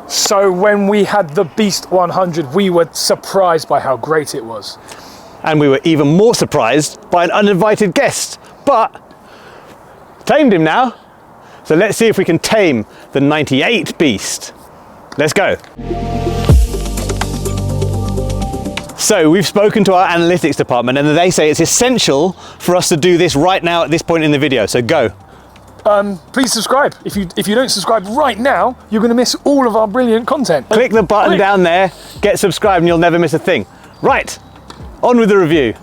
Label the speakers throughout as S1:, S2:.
S1: So when we had the Beast 100, we were surprised by how great it was.
S2: And we were even more surprised by an uninvited guest, but tamed him now. So let's see if we can tame the 98 Beast. Let's go. So we've spoken to our analytics department and they say it's essential for us to do this right now at this point in the video, so go.
S1: Please subscribe. If you don't subscribe right now, you're going to miss all of our brilliant content.
S2: Click the button down there, get subscribed and you'll never miss a thing. Right, on with the review.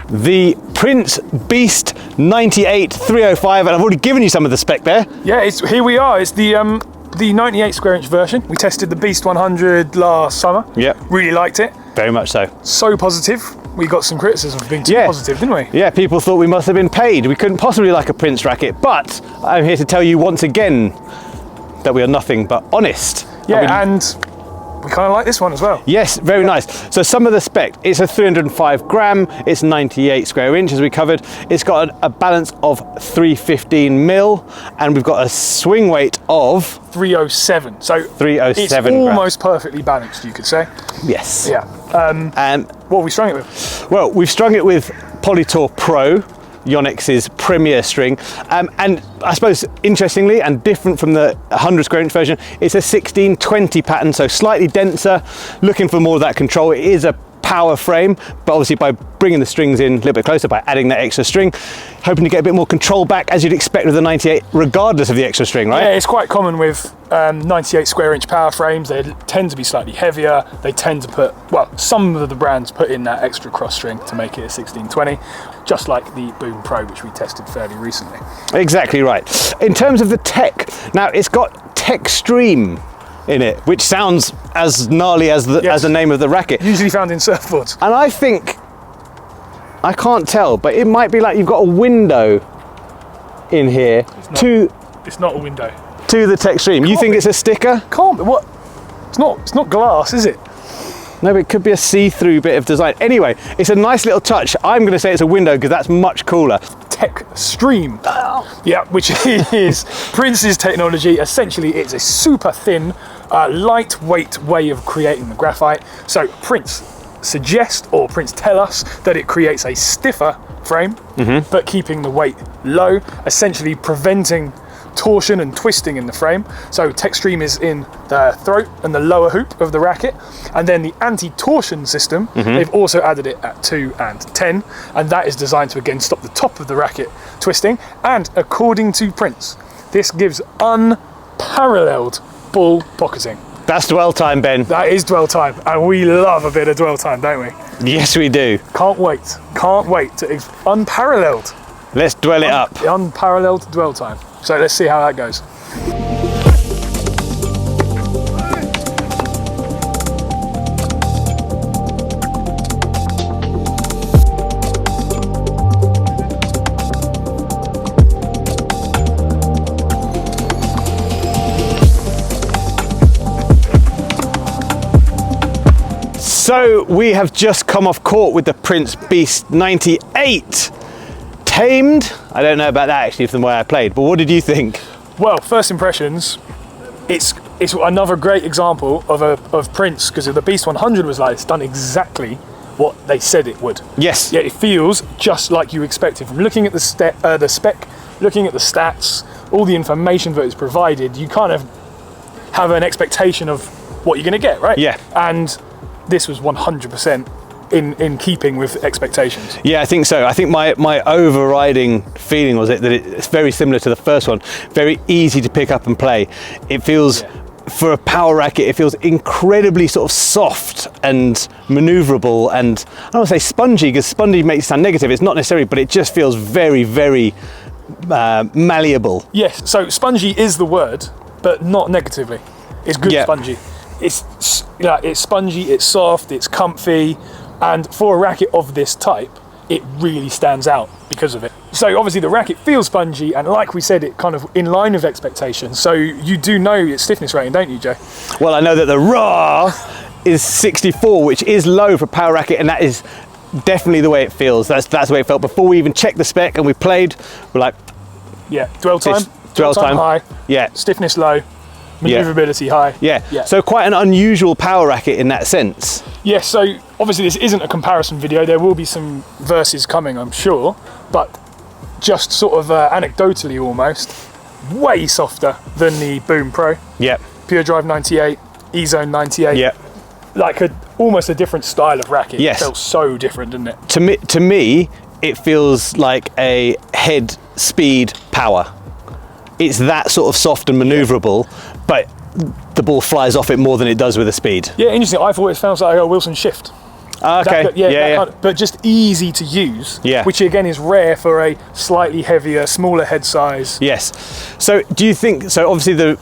S2: The Prince Beast 98 305, and I've already given you some of the spec there.
S1: Yeah, here we are. It's the 98 square inch version. We tested the Beast 100 last summer.
S2: Yeah.
S1: Really liked it.
S2: Very much so.
S1: So positive. We got some criticism for being too positive, didn't we?
S2: Yeah, people thought we must have been paid. We couldn't possibly like a Prince racket, but I'm here to tell you once again that we are nothing but honest.
S1: Yeah, and we kind of like this one as well.
S2: Yes, very nice. So some of the spec, it's a 305 gram, it's 98 square inch as we covered. It's got a balance of 315 mil, and we've got a swing weight of
S1: 307. So
S2: 307
S1: it's almost perfectly balanced, you could say.
S2: Yes.
S1: Yeah.
S2: And
S1: what have we strung it with?
S2: Well, we've strung it with Polytour Pro, YoneX's premier string, and I suppose interestingly and different from the 100 square inch version, it's a 1620 pattern, so slightly denser, looking for more of that control. It is a power frame, but obviously by bringing the strings in a little bit closer, by adding that extra string, hoping to get a bit more control back, as you'd expect with the 98, regardless of the extra string, right?
S1: Yeah, it's quite common with 98 square inch power frames. They tend to be slightly heavier. They tend to put, well, some of the brands put in that extra cross string to make it a 1620, just like the Boom Pro, which we tested fairly recently.
S2: Exactly right. In terms of the tech, now it's got Tech Stream in it, which sounds as gnarly as the name of the racket.
S1: Usually found in surfboards.
S2: And I think, I can't tell, but it might be like you've got a window in here
S1: It's not a window.
S2: To the Tech Stream. You think it's a sticker?
S1: Can't be. What? It's not glass, is it?
S2: No, but it could be a see-through bit of design. Anyway, it's a nice little touch. I'm going to say it's a window because that's much cooler.
S1: Tech Stream. Yeah, which is Prince's technology. Essentially, it's a super thin, lightweight way of creating the graphite. So Prince tell us that it creates a stiffer frame, but keeping the weight low, essentially preventing torsion and twisting in the frame. So Tech Stream is in the throat and the lower hoop of the racket, and then the anti-torsion system, they've also added it at 2 and 10, and that is designed to again stop the top of the racket twisting. And according to Prince, this gives unparalleled ball pocketing.
S2: That's dwell time, Ben.
S1: That is dwell time, and we love a bit of dwell time, don't we?
S2: Yes, we do.
S1: Can't wait to unparalleled.
S2: Let's dwell it up.
S1: Unparalleled dwell time. So let's see how that goes.
S2: So we have just come off court with the Prince Beast 98. Tamed? I don't know about that actually from the way I played, but what did you think?
S1: Well, first impressions, it's another great example of Prince, because the Beast 100 was like, it's done exactly what they said it would.
S2: Yes.
S1: Yeah, it feels just like you expected. From looking at the spec, looking at the stats, all the information that is provided, you kind of have an expectation of what you're going to get, right?
S2: Yeah.
S1: And this was 100% in keeping with expectations.
S2: Yeah, I think so. I think my overriding feeling was that it's very similar to the first one. Very easy to pick up and play. It feels, for a power racket, it feels incredibly sort of soft and maneuverable, and I don't want to say spongy, because spongy makes it sound negative. It's not necessarily, but it just feels very, very malleable.
S1: Yes, so spongy is the word, but not negatively. It's good spongy. It's spongy, it's soft, it's comfy, and for a racket of this type, it really stands out because of it. So obviously the racket feels spongy, and like we said, it kind of in line with expectations. So you do know its stiffness rating, don't you, Joe?
S2: Well, I know that the raw is 64, which is low for a power racket, and that is definitely the way it feels. That's the way it felt before we even checked the spec and we played. We're like,
S1: yeah, dwell time
S2: high,
S1: yeah, stiffness low. Maneuverability high.
S2: Yeah. So quite an unusual power racket in that sense.
S1: Yeah, so obviously this isn't a comparison video. There will be some verses coming, I'm sure, but just sort of anecdotally almost, way softer than the Boom Pro.
S2: Yep.
S1: Pure Drive 98, E-Zone 98.
S2: Yep.
S1: Like almost a different style of racket.
S2: Yes.
S1: It felt so different, didn't it?
S2: To me, it feels like a head speed power. It's that sort of soft and maneuverable, but the ball flies off it more than it does with a speed.
S1: Yeah, interesting. I thought it sounds like a Wilson Shift.
S2: Okay.
S1: Kind of, but just easy to use.
S2: Yeah.
S1: Which again is rare for a slightly heavier, smaller head size.
S2: Yes. So do you think? So obviously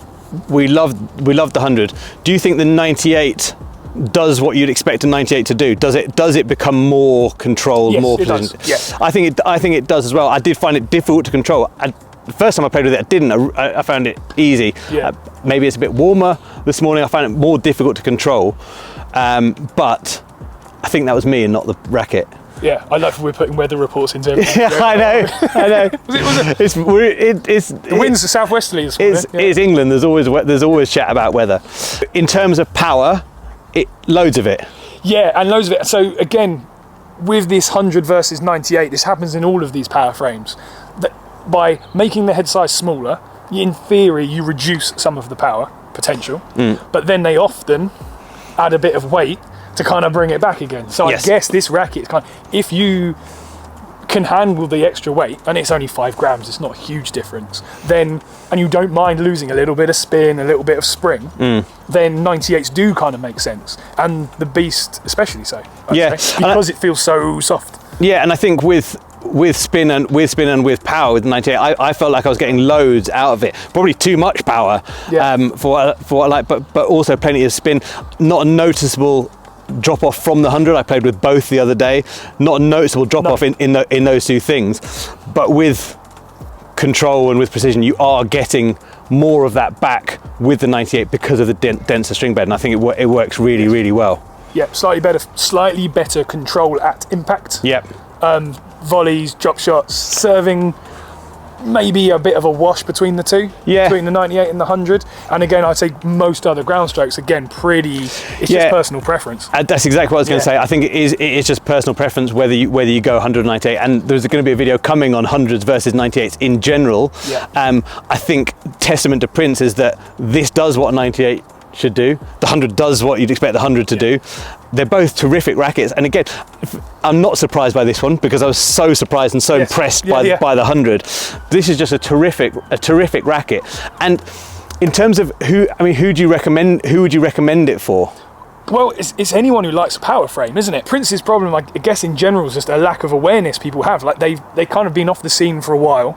S2: we loved the 100. Do you think the 98 does what you'd expect a 98 to do? Does it become more controlled,
S1: Yes,
S2: more
S1: it
S2: precision?
S1: does. Yes.
S2: I think it does as well. I did find it difficult to control. The first time I played with it, I didn't. I found it easy.
S1: Yeah.
S2: Maybe it's a bit warmer this morning. I found it more difficult to control. But I think that was me and not the racket.
S1: Yeah, I love we're putting weather reports into everything.
S2: Yeah, I know.
S1: was it? The winds are southwesterly this morning.
S2: It's England. There's always chat about weather. In terms of power, loads of it.
S1: Yeah, and loads of it. So again, with this 100 versus 98, this happens in all of these power frames. That by making the head size smaller, in theory, you reduce some of the power potential, but then they often add a bit of weight to kind of bring it back again. So
S2: Yes.
S1: I guess this racket, if you can handle the extra weight, and it's only 5 grams, it's not a huge difference, and you don't mind losing a little bit of spin, a little bit of spring, then 98s do kind of make sense. And the Beast especially so, I'd say, because it feels so soft.
S2: Yeah, and I think with spin and with power with 98, I felt like I was getting loads out of it. Probably too much power for what I like, but also plenty of spin. Not a noticeable drop off from the 100. I played with both the other day. Not a noticeable drop off in those two things, but with control and with precision, you are getting more of that back with the 98 because of the denser string bed, and I think it works really, really well.
S1: Yep, slightly better control at impact.
S2: Yep.
S1: Volleys, drop shots, serving, maybe a bit of a wash between the two, between the 98 and the 100. And again, I'd say most other ground strokes, again, it's just personal preference.
S2: That's exactly what I was going to say. I think it is just personal preference whether you go 100 or 98. And there's going to be a video coming on 100s versus 98s in general. Yeah. I think testament to Prince is that this does what a 98 should do. The 100 does what you'd expect the 100 to do. They're both terrific rackets, and again, I'm not surprised by this one because I was so surprised and so impressed by the 100. This is just a terrific racket. And in terms of who would you recommend it for?
S1: Well, it's anyone who likes a power frame, isn't it? Prince's problem, I guess, in general, is just a lack of awareness people have. Like they've kind of been off the scene for a while.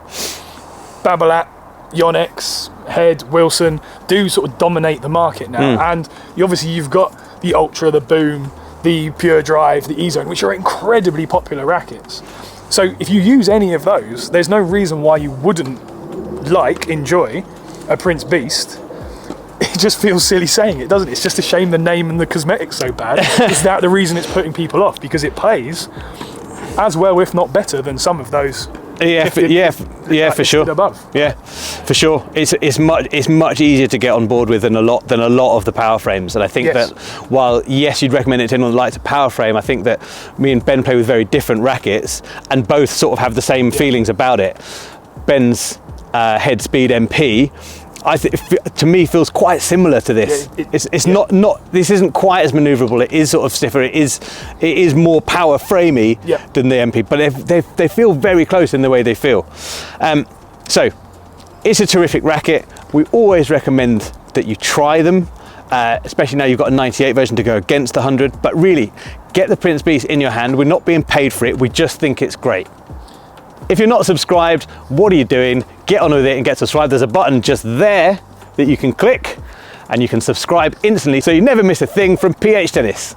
S1: Babolat, Yonex, Head, Wilson do sort of dominate the market now, and you've got the Ultra, the Boom, the Pure Drive, the E-Zone, which are incredibly popular rackets. So if you use any of those, there's no reason why you wouldn't enjoy a Prince Beast. It just feels silly saying it, doesn't it? It's just a shame the name and the cosmetics so bad. Is that the reason it's putting people off? Because it plays as well, if not better, than some of those. For sure.
S2: Above. Yeah, for sure. It's much easier to get on board with than a lot of the power frames. And I think that while you'd recommend it to anyone who likes a power frame, I think that me and Ben play with very different rackets and both sort of have the same feelings about it. Ben's Head Speed MP, to me, feels quite similar to this. It's not. This isn't quite as manoeuvrable. It is sort of stiffer. It is more power framey than the MP, but they feel very close in the way they feel. So it's a terrific racket. We always recommend that you try them, especially now you've got a 98 version to go against the 100. But really, get the Prince Beast in your hand. We're not being paid for it. We just think it's great. If you're not subscribed, what are you doing? Get on with it and get subscribed. There's a button just there that you can click and you can subscribe instantly so you never miss a thing from PH Tennis.